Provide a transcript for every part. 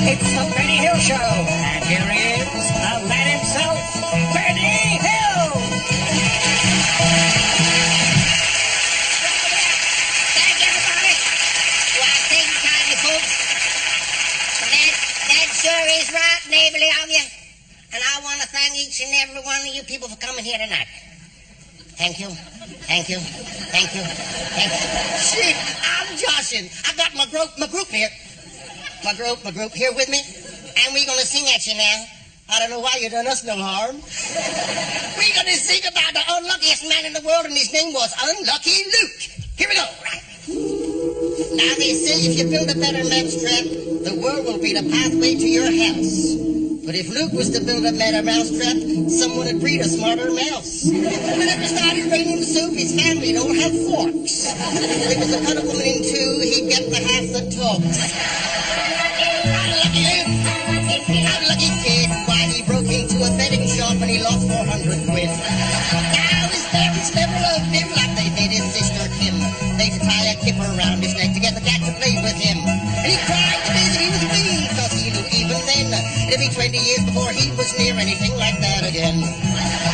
It's the Benny Hill Show, and here is the man himself, Benny Hill! Thank you, everybody. Well, take your time, you folks. That sure is right neighborly of you. And I want to thank each and every one of you people for coming here tonight. Thank you. Thank you. Thank you. Thank you. Shit, I'm joshing. I got my group here. My group here with me. And we're going to sing at you now. I don't know why you done us no harm. We're going to sing about the unluckiest man in the world, and his name was Unlucky Luke. Here we go. Now they say if you build a better mousetrap, the world will be the pathway to your house. But if Luke was to build a better mousetrap, someone would breed a smarter mouse. When it started raining soup, his family don't have forks. If it was to cut a woman in two, he'd get the half that talks. Unlucky kid, why he broke into a betting shop and he lost 400 quid. Now his parents never loved him like they did his sister Kim. They'd tie a kipper around his neck to get the cat to play with him. And he cried the day that he was clean, cause he knew even then it'd be 20 years before he was near anything like that again.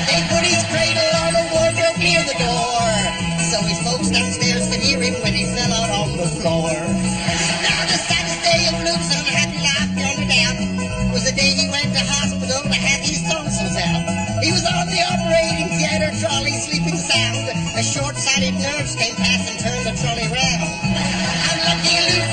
They put his cradle on a wardrobe near the door, so his folks downstairs could hear him when he fell out on the floor. Now the saddest day of Luke's unhappy life beyond a doubt was the day he went to hospital to have his tonsils out. He was on the operating theater trolley sleeping sound. A short-sighted nurse came past and turned the trolley round. Unlucky Luke,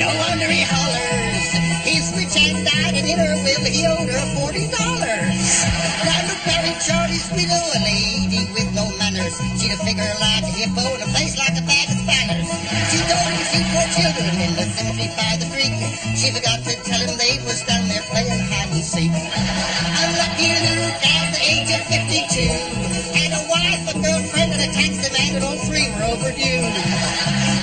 no wonder he hollers. His rich aunt died and in her will he owed her $40. Now Luke married Charlie's widow, a lady with no manners. She'd a figure like a hippo and a face like a bag of spanners. She told him she 4 children in the cemetery by the creek. She forgot to tell him they was down there playing hide and seek. Unlucky Luke at the age of 52 had a wife, a girlfriend, and a tax demand, and all 3 were overdue.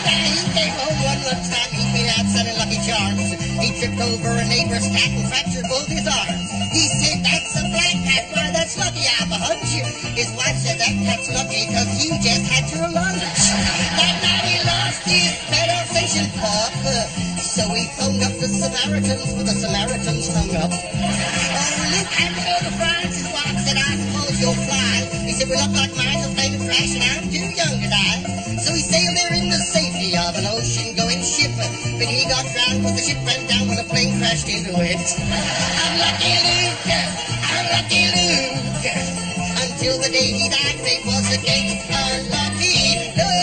Now he came home one lunchtime, he'd been out selling Lucky Charms. He tripped over a neighbor's cat and fractured both his arms. He said, "That's a black cat, why that's lucky, I've a hunch." His wife said, "That cat's lucky cause you just had your lunch." That night he lost his pet Alsatian pup, so he phoned up the Samaritans, but the Samaritans hung up. Oh, Luke had to go to France. His wife said, "I suppose you'll fly." He said, "We look like mines of flame and trash, and I'm too young to die." So he sailed there in the safety of an ocean-going ship, but he got drowned when the ship went down when a plane crashed into it. Unlucky Luke, unlucky Luke, until the day he died, fate was against Unlucky Luke.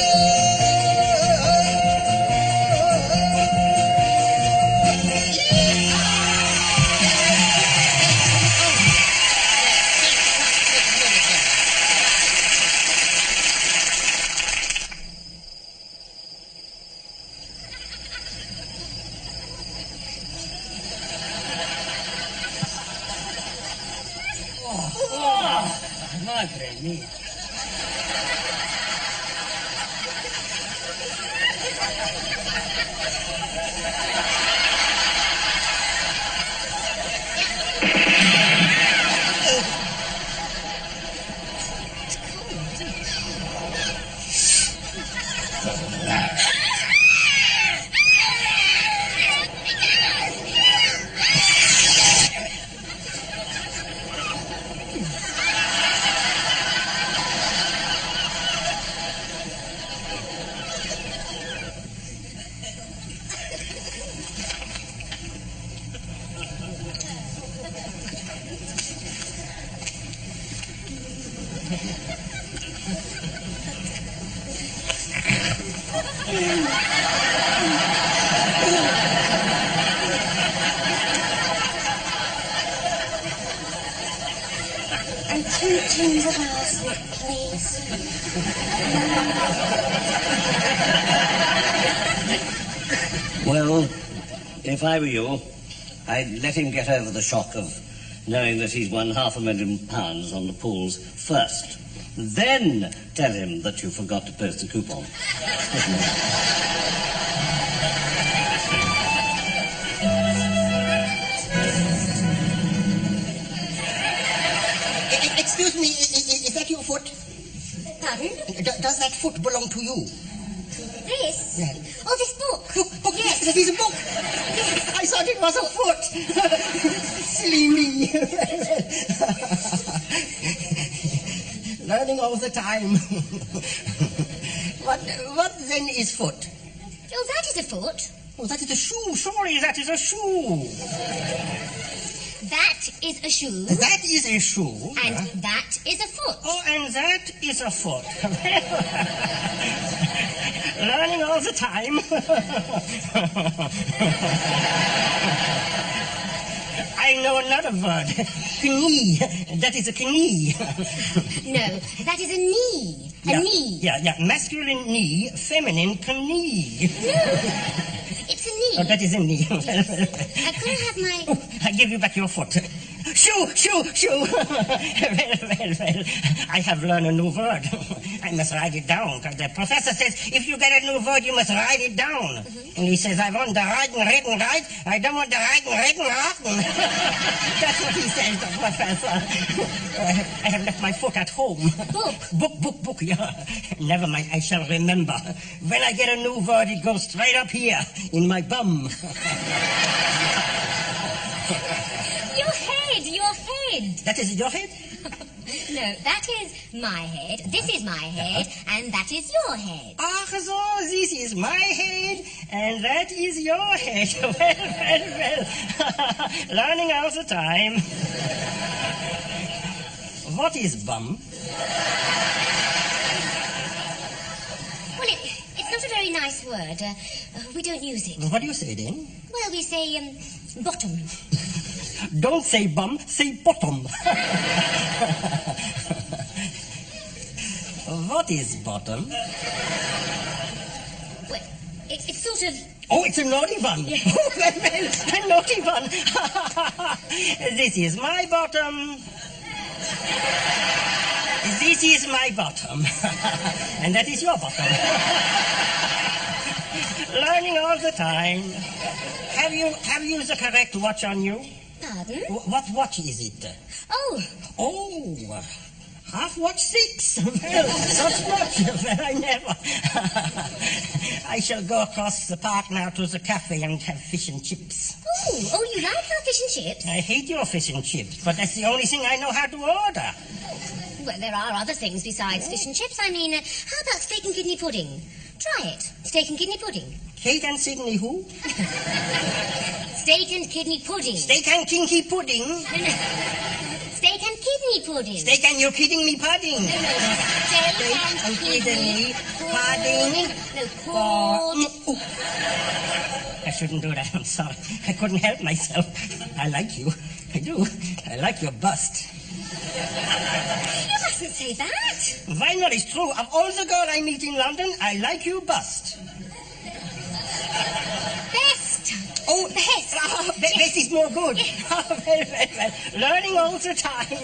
Madre mía. And 2 tins of arsenic, please. Well, if I were you, I'd let him get over the shock of knowing that he's won £500,000 on the pools first. Then tell him that you forgot to post the coupon. Excuse me, is that your foot? Pardon? Does that foot belong to you? This? Yes. Oh, this book. Book? Yes. It is a book. I thought it was a foot. Silly me. Learning all the time. What then is foot? Oh, that is a foot. Oh, that is a shoe. Sorry, that is a shoe. That is a shoe. That is a shoe. And that is a foot. Oh, and that is a foot. Learning all the time. I know another word. Knee. That is a knee. No, that is a knee. A knee. Yeah. Masculine knee, feminine knee. No, it's a knee. Oh, that is a knee. Could I have my... Oh, I give you back your foot. Shoe. Well. I have learned a new word. I must write it down, because the professor says, if you get a new word, you must write it down. And he says, I want the write. I don't want the write. That's what he says, the professor. I have left my foot at home. Book, yeah. Never mind, I shall remember. When I get a new word, it goes straight up here, in my bum. Your head. That is your head? No, that is my head, this is my head, and that is your head. Ah, so this is my head, and that is your head. Well. Learning all the time. What is bum? Well, it's not a very nice word. We don't use it. What do you say then? Well, we say, bottom. Don't say bum, say bottom. What is bottom? Well, it's sort of... Oh, it's a naughty one. Yeah. Oh, well, a naughty one. This is my bottom. This is my bottom. And that is your bottom. Learning all the time. Have you the correct watch on you? Pardon? What watch is it? Oh, half watch 6. Well, such watch. Well, I never. I shall go across the park now to the cafe and have fish and chips. Oh, you like our fish and chips? I hate your fish and chips, but that's the only thing I know how to order. Well, there are other things besides fish and chips. I mean, how about steak and kidney pudding? Try it. Steak and kidney pudding. Kate and Sydney who? Steak and kidney pudding. Steak and kinky pudding? No. Steak and kidney pudding. Steak and you're kidding me pudding? No. Steak and kidney pudding. No, pudding. I shouldn't do that, I'm sorry. I couldn't help myself. I like you. I do. I like your bust. You mustn't say that. Why not? It's true. Of all the girls I meet in London, I like you bust. Best. Oh, Best. Best is more good. Well. Learning all the time.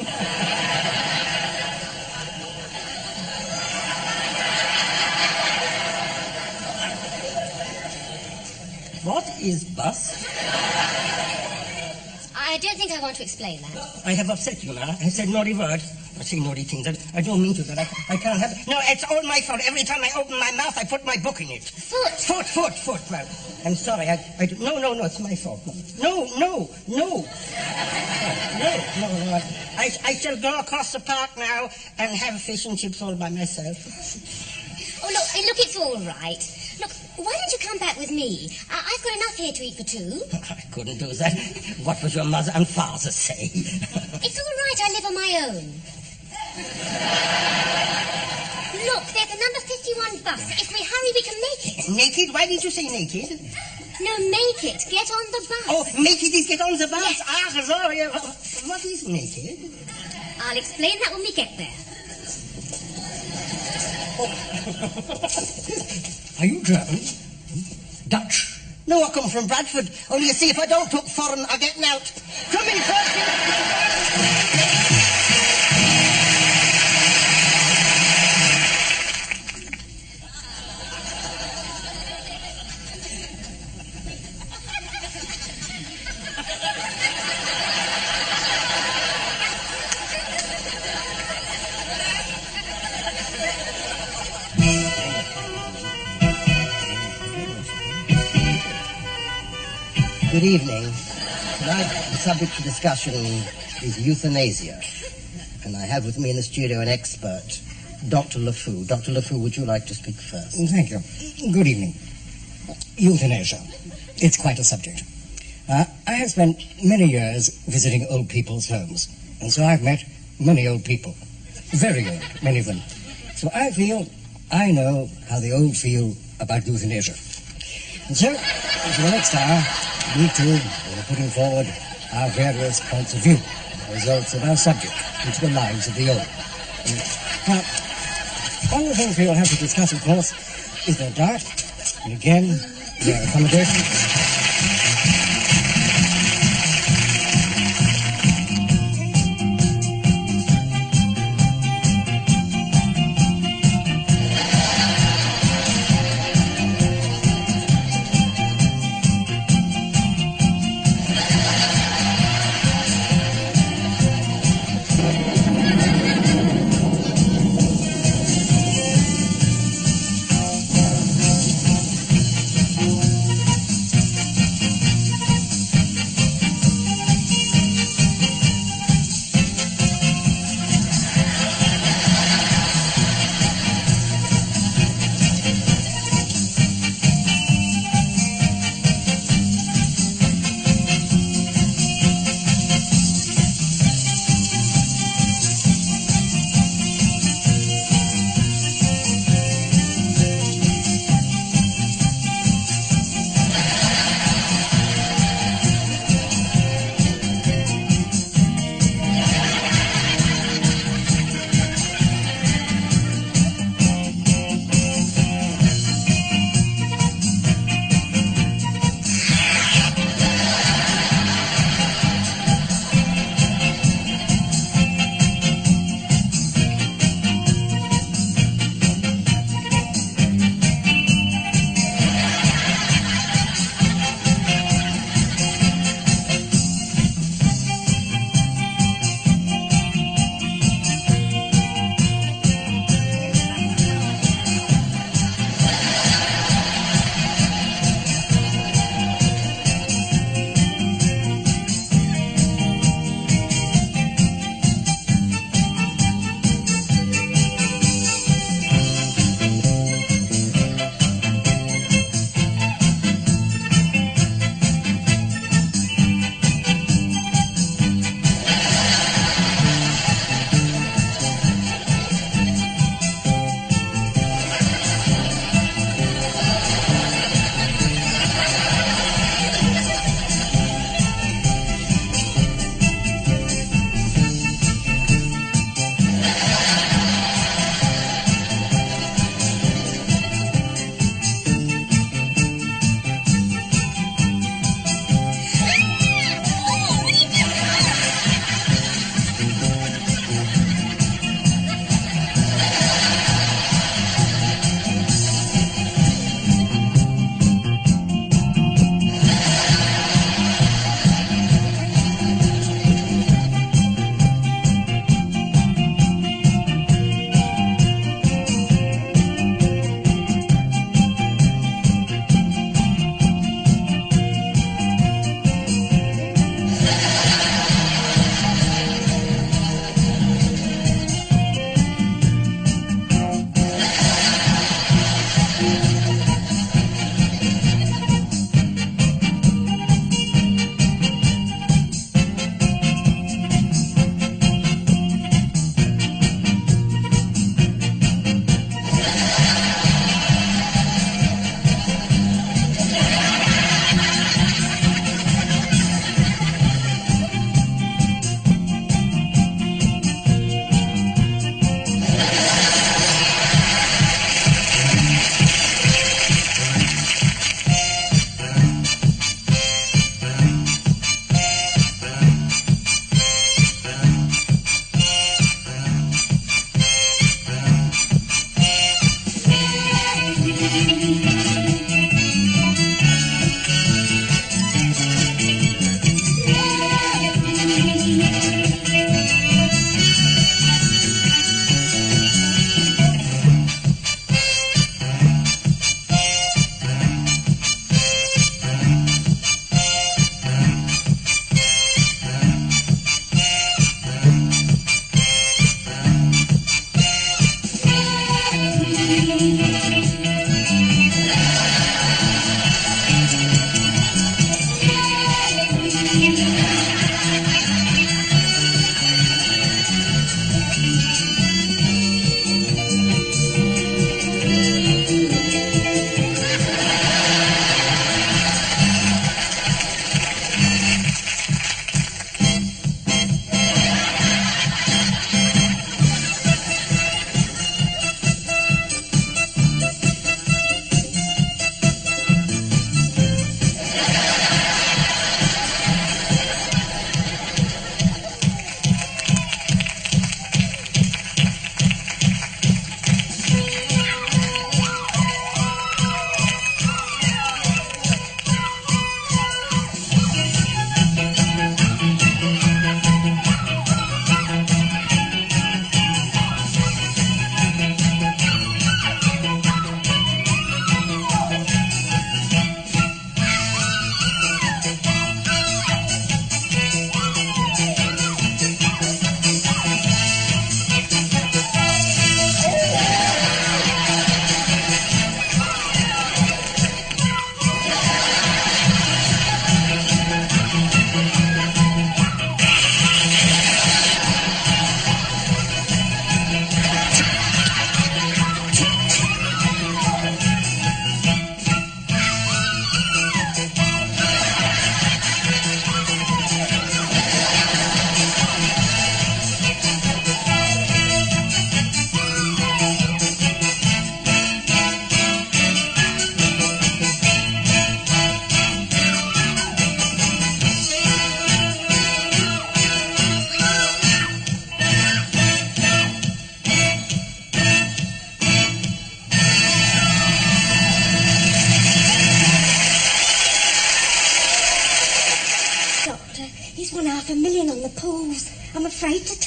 What is bust? I don't think I want to explain that. I have upset you now. I said naughty word. I say naughty things. I don't mean to, but I can't have it. No, it's all my fault. Every time I open my mouth, I put my book in it. Foot. Foot. Well, I'm sorry. No, it's my fault. No. I shall go across the park now and have fish and chips all by myself. Oh, look, it's all right. Look, why don't you come back with me? I've got enough here to eat for 2. I couldn't do that. What would your mother and father say? It's all right, I live on my own. Look, there's a number 51 bus. If we hurry, we can make it. Naked? Why didn't you say naked? No, make it. Get on the bus. Oh, make it is get on the bus. Yes. Ah, sorry. What is naked? I'll explain that when we get there. Are you German? Dutch? No, I come from Bradford. Only you see, if I don't talk foreign, I get out. Come in first. Good evening. Tonight, the subject for discussion is euthanasia. And I have with me in the studio an expert, Dr. LeFou. Dr. LeFou, would you like to speak first? Thank you. Good evening. Euthanasia. It's quite a subject. I have spent many years visiting old people's homes, and so I've met many old people. Very old, many of them. So I feel I know how the old feel about euthanasia. And so, for the next hour, we two will be putting forward our various points of view, the results of our subject, into the lives of the old. Now, one of the things we will have to discuss, of course, is their diet, and again, their accommodation.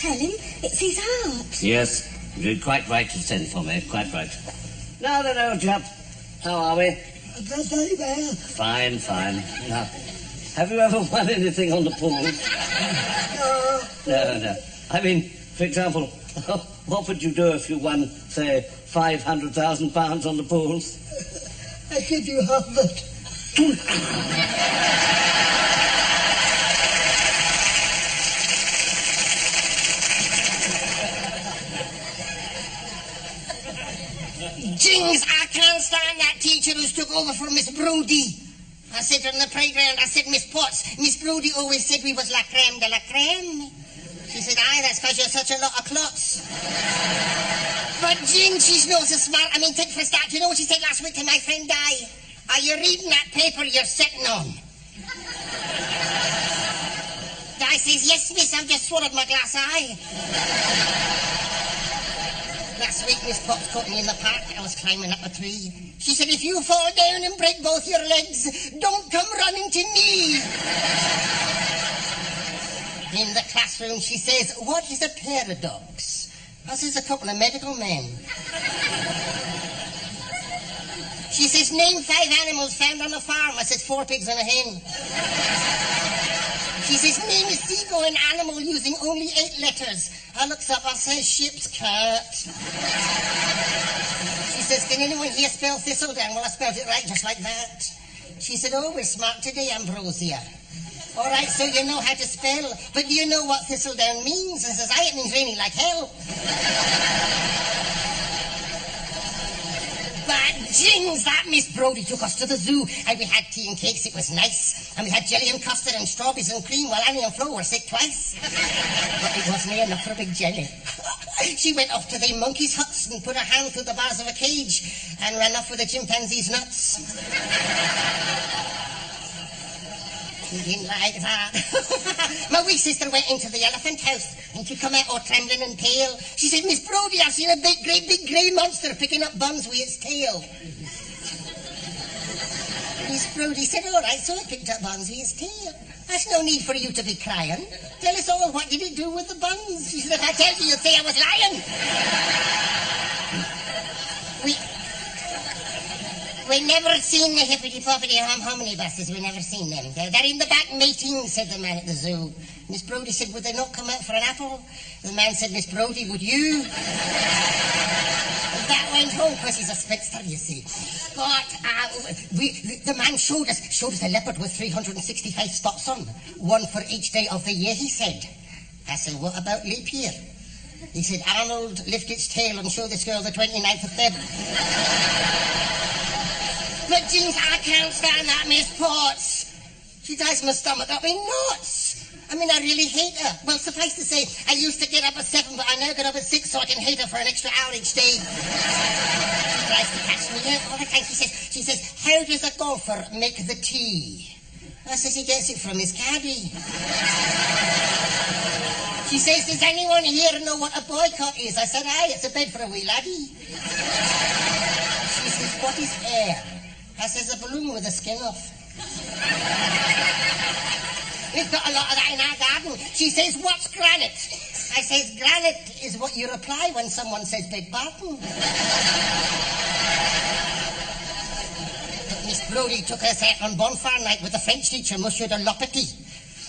tell him. It's his art. Yes, you did quite right to send for me, quite right. Now then, old chap, how are we? Very well. Fine, fine. Now, have you ever won anything on the pool? No. No. I mean, for example, what would you do if you won, say, £500,000 on the pools? I give you half of it. Jings, I can't stand that teacher who's took over from Miss Brodie. I said to her in the playground, I said, Miss Potts, Miss Brodie always said we was la creme de la creme. She said, aye, that's because you're such a lot of clots. But Jings, she's not so smart. I mean, take for a start, you know what she said last week to my friend Di? Are you reading that paper you're sitting on? Di says, yes, miss, I've just swallowed my glass eye. Last week, Miss Potts caught me in the park. I was climbing up a tree. She said, if you fall down and break both your legs, don't come running to me. In the classroom, she says, what is a paradox? I says, a couple of medical men. She says, name 5 animals found on a farm. I said, 4 pigs and a hen. She says, name a seagoing animal using only 8 letters. I looks up, I says, ship's cat. She says, can anyone here spell thistledown? Well, I spelled it right, just like that. She said, oh, we're smart today, Ambrosia. All right, so you know how to spell, but do you know what thistledown means? I says, aye, it means raining like hell. But jings, that Miss Brodie took us to the zoo, and we had tea and cakes, it was nice. And we had jelly and custard and strawberries and cream, while Annie and Flo were sick twice. But it wasn't enough for a big jelly. She went off to the monkeys' huts and put her hand through the bars of a cage and ran off with the chimpanzee's nuts. He didn't like that. My wee sister went into the elephant house and she come out all trembling and pale. She said, Miss Brodie, I've seen a big grey monster picking up buns with its tail. Miss Brodie said, all right, so it picked up buns with its tail. There's no need for you to be crying. Tell us all, what did it do with the buns? She said, if I tell you, you'd say I was lying. We never seen the hippity-poppity hominy buses. We never seen them. They're in the back mating, said the man at the zoo. Miss Brodie said, would they not come out for an apple? The man said, Miss Brodie, would you? That went home because he's a spinster, you see. But the man showed us a leopard with 365 spots on, one for each day of the year, he said. I said, what about leap year? He said, Arnold, lift its tail and show this girl the 29th of Feb. But jings, I can't stand that Miss Potts. She drives my stomach up in knots. I mean, I really hate her. Well, suffice to say, I used to get up at 7, but I now get up at 6 so I can hate her for an extra hour each day. She tries to catch me out all the time. She says, how does a golfer make the tee? I says, he gets it from his caddy. She says, does anyone here know what a boycott is? I said, aye, it's a bed for a wee laddie. She says, what is air? I says, a balloon with the skin off. We've got a lot of that in our garden. She says, what's granite? I says, granite is what you reply when someone says beg pardon. But Miss Brodie took us out on bonfire night with the French teacher, Monsieur de Lopety.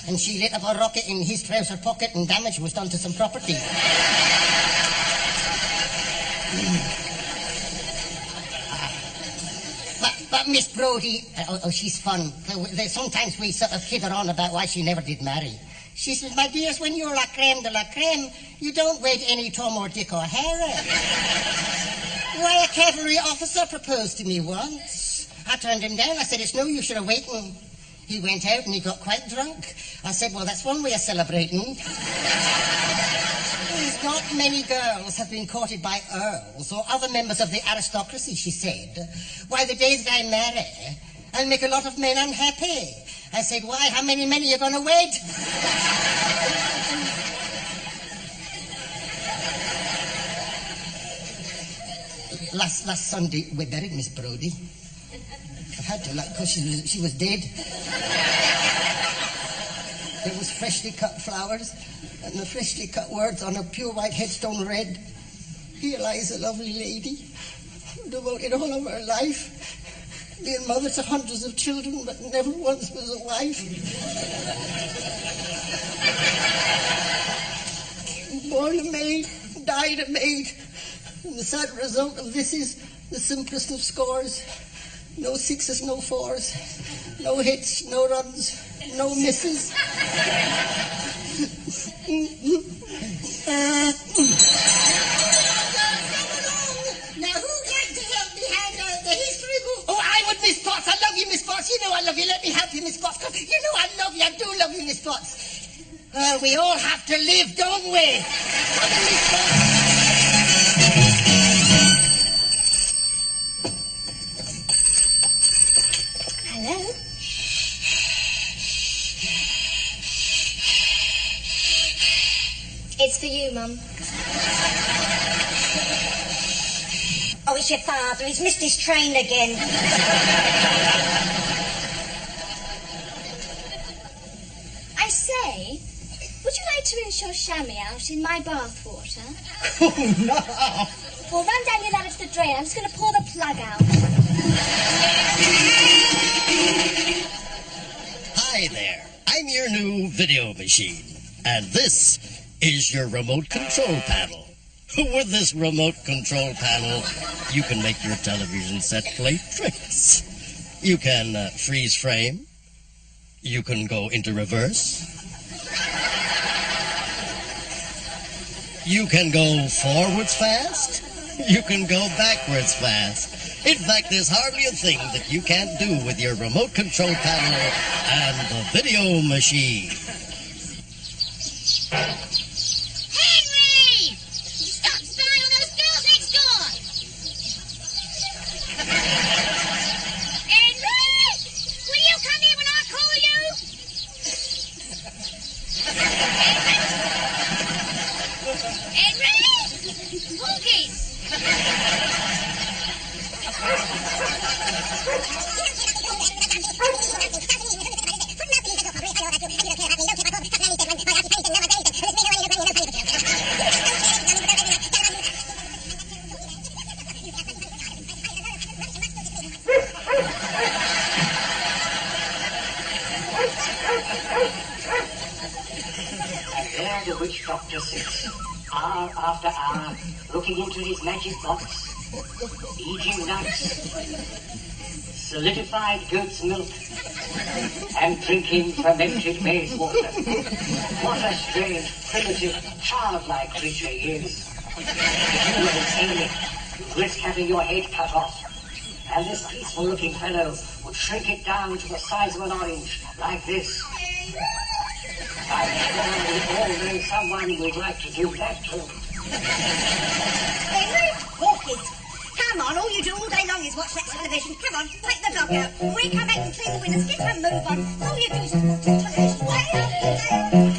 And she lit up a rocket in his trouser pocket and damage was done to some property. But Miss Brodie, she's fun. Sometimes we sort of kid her on about why she never did marry. She says, my dears, when you're la creme de la creme, you don't wed any Tom or Dick or Harry. Why, a cavalry officer proposed to me once. I turned him down. I said, it's no use you're waiting. He went out and he got quite drunk. I said, well, that's one way of celebrating. Not many girls have been courted by earls or other members of the aristocracy, she said. Why, the days I marry, I'll make a lot of men unhappy. I said, why, how many men are you going to wed? Last Sunday, we buried Miss Brodie. I had to, because she was dead. There was freshly cut flowers. and the freshly cut words on a pure white headstone read, "Here lies a lovely lady, who devoted all of her life, being mother to hundreds of children, but never once was a wife. Born a maid, died a maid, and the sad result of this is the simplest of scores. No sixes, no fours, no hits, no runs, no misses." Now, who'd like to help me handle the history book? Oh, I would, Miss Potts. I love you, Miss Potts. You know I love you. Let me help you, Miss Potts. You know I love you. I do love you, Miss Potts. Well, we all have to live, don't we? Come on, Miss Potts. Hello? It's for you, Mum. Oh, it's your father. He's missed his train again. I say, would you like to rinse your chamois out in my bathwater? Oh, no. Well, run down your ladder to the drain. I'm just going to pour the plug out. Hi there, I'm your new video machine, and this is your remote control panel. With this remote control panel, you can make your television set play tricks. You can freeze frame. You can go into reverse. You can go forwards fast. You can go backwards fast. In fact, there's hardly a thing that you can't do with your remote control panel and the video machine. Henry! Stop spying on those girls next door! Henry! Will you come here when I call you? Henry! Monkeys! And there the witch doctor sits, hour after hour, looking into his magic box, eating nuts, solidified goat's milk, and drinking fermented maize water. What a strange, primitive, childlike creature he is. If you were his enemy, you'd risk having your head cut off. And this peaceful-looking fellow would shrink it down to the size of an orange, like this. I'm sure we all know someone we'd like to do that to. Henry! Monkeys! Come on, all you do all day long is watch that television. Come on, take the dog out. When we come back and clean the windows, get a move on. All you do is just watch the television.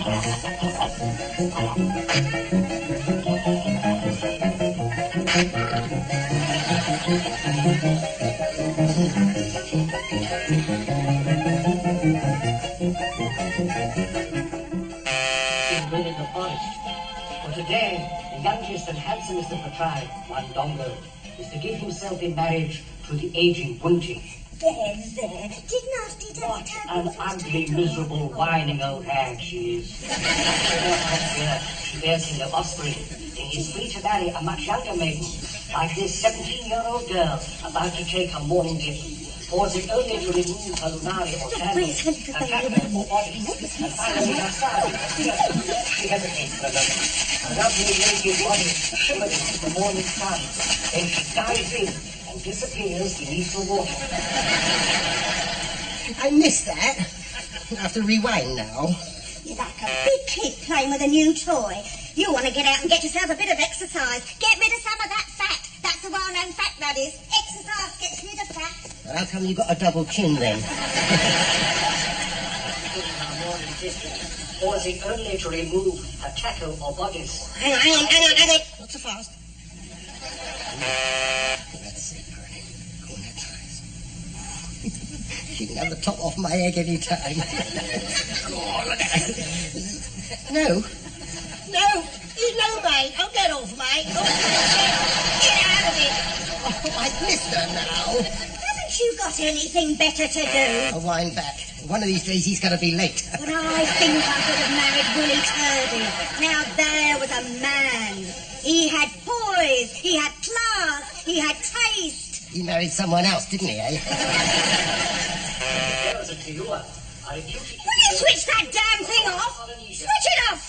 Within the forest. For today, the youngest and handsomest of the tribe, Wandongo, is to give himself in marriage to the aging Wunti. There. Did nasty What an ugly, miserable, whining old hag she is. She bears him no offspring. He is free to marry a much younger maiden, like this 17-year-old girl about to take her morning dip. Or is it only to remove her lunari or sandals, her catnip or bodies, and finally her saddle? She hesitates for a moment. Her lovely naked body shimmering in the morning sun. Then she dives in and disappears beneath the water. I missed that. I have to rewind now. You're like a big kid playing with a new toy. You want to get out and get yourself a bit of exercise. Get rid of some of that fat. That's a well-known fact, that is. Exercise gets rid of fat. How come you got a double chin then? Or is it only to remove her tackle or bodice? Hang on. Not so fast. Let's see, Bernie. Go on, let's try. She can have the top off my egg any time. Go on, look at it. No, you know, mate. Oh, get off, mate. Oh, get out of it. Oh, I blister now. Haven't you got anything better to do? I'll wind back. One of these days he's going to be late. But I think I could have married Willie Turdy. Now there was a man. He had poise, he had class, he had taste. He married someone else, didn't he, eh? Will you switch that damn thing off? Switch it off!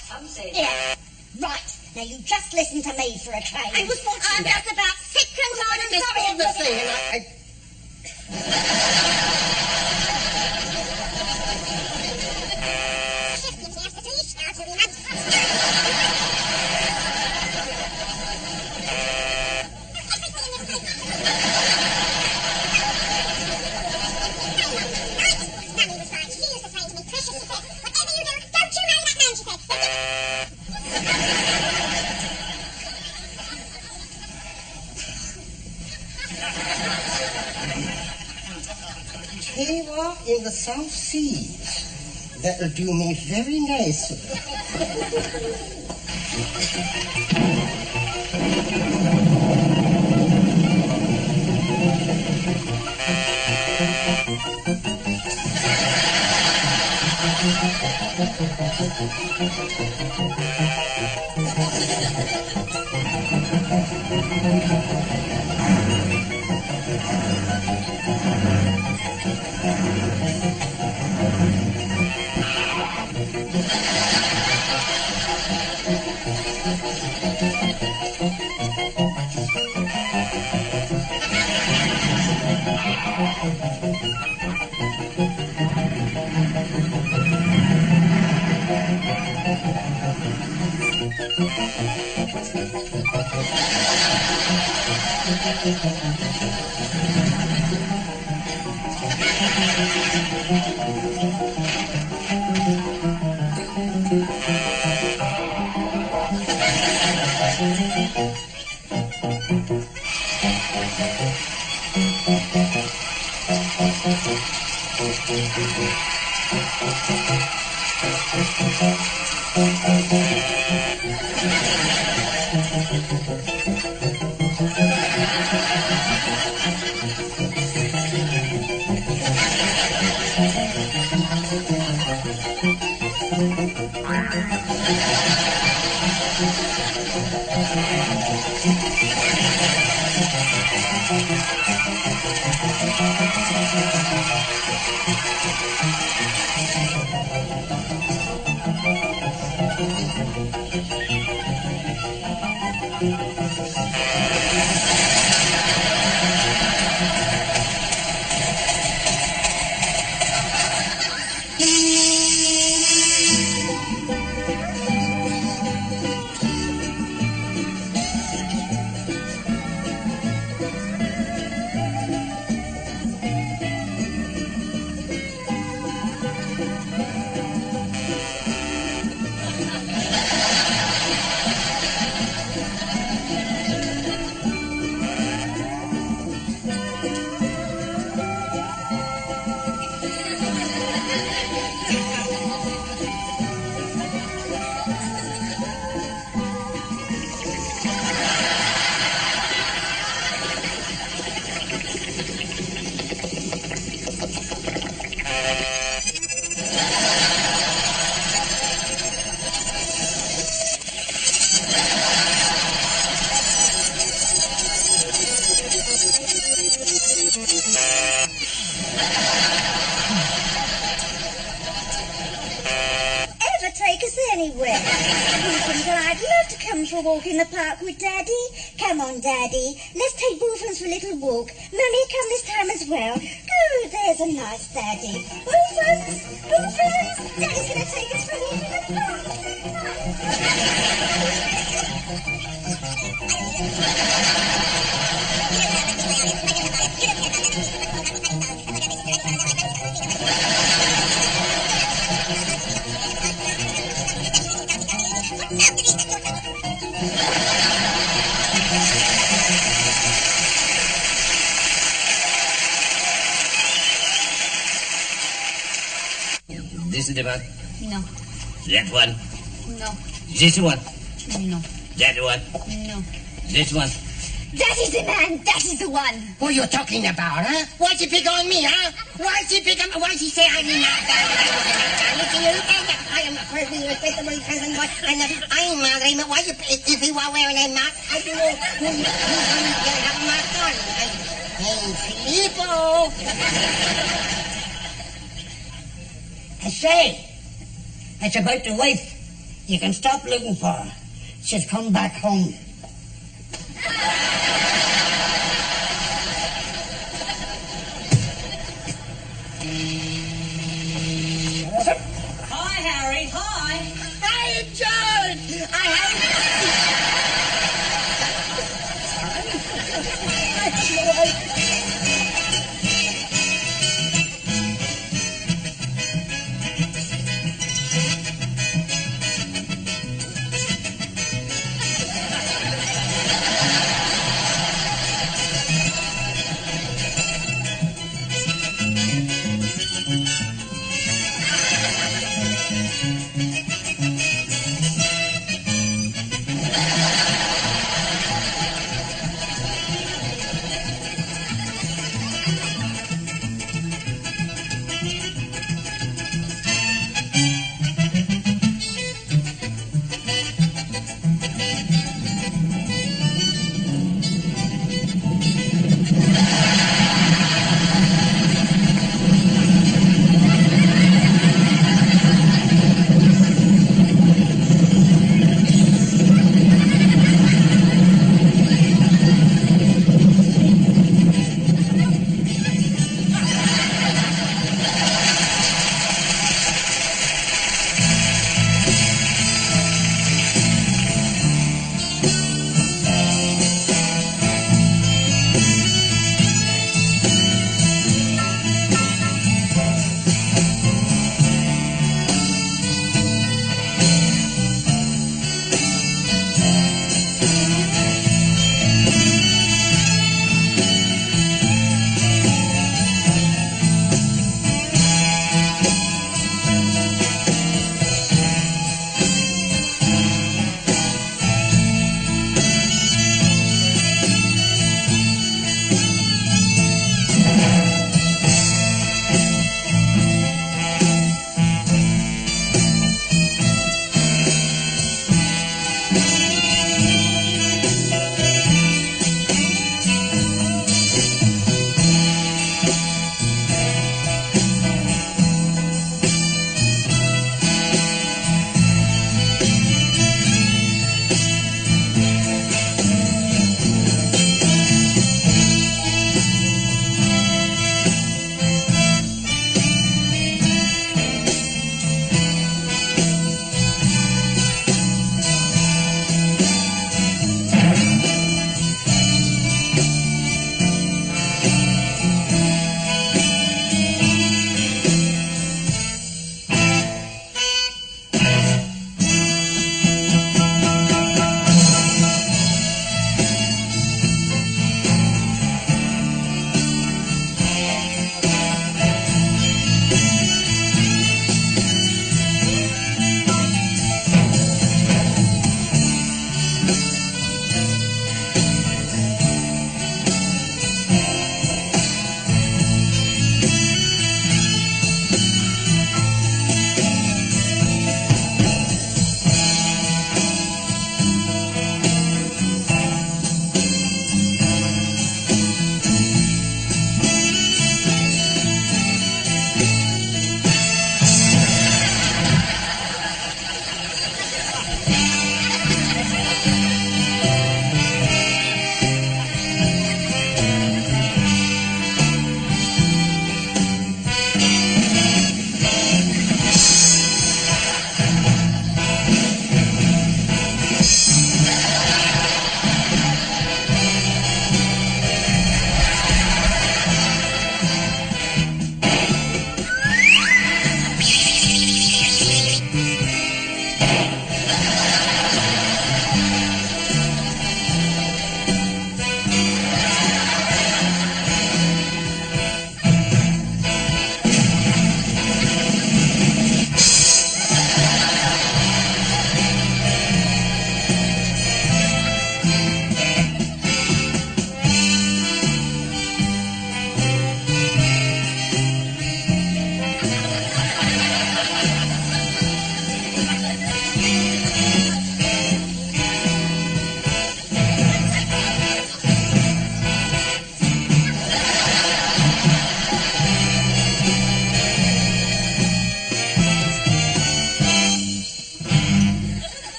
Yeah. Right. Now you just listen to me for a change. I'm just about sick and tired and sorry. The thing, and in the South Seas. That'll do me very nicely. Wolfens and I'd love to come for a walk in the park with Daddy. Come on, Daddy. Let's take Wolfens for a little walk. Mummy, come this time as well. Good, there's a nice Daddy. Wolfens! Wolfens! Daddy's going to take us for a walk in the This is the one. No, That one. no, This one. no, That one. no. This one. That is the man! That is the one! What are you talking about, huh? Why'd you pick on me, huh? Why'd you pick on me? Why'd you say I'm not? Listen, you I am the person who respectable person, but I'm madre, but why you, if you are wearing a mask, I do know you have a mask on. Hey, Filippo! I say, it's about the wife. You can stop looking for her. She's come back home. Hi, Harry. Hi. Hey, George! I have...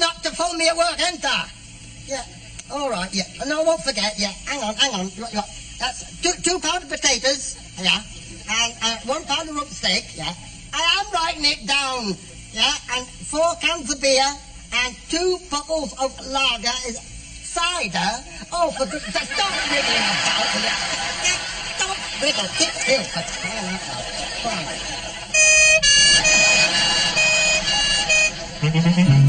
not to phone me at work, ain't I? Yeah. All right, yeah. No, I won't forget, yeah. Hang on. That's 2 pound of potatoes, yeah, and 1 pound of rump steak, yeah. I am writing it down, yeah, and 4 cans of beer and 2 bottles of lager is cider. Oh, for goodness sake, stop wriggling about, will you? Yeah, stop wriggle, keep still for crying out loud. Fine.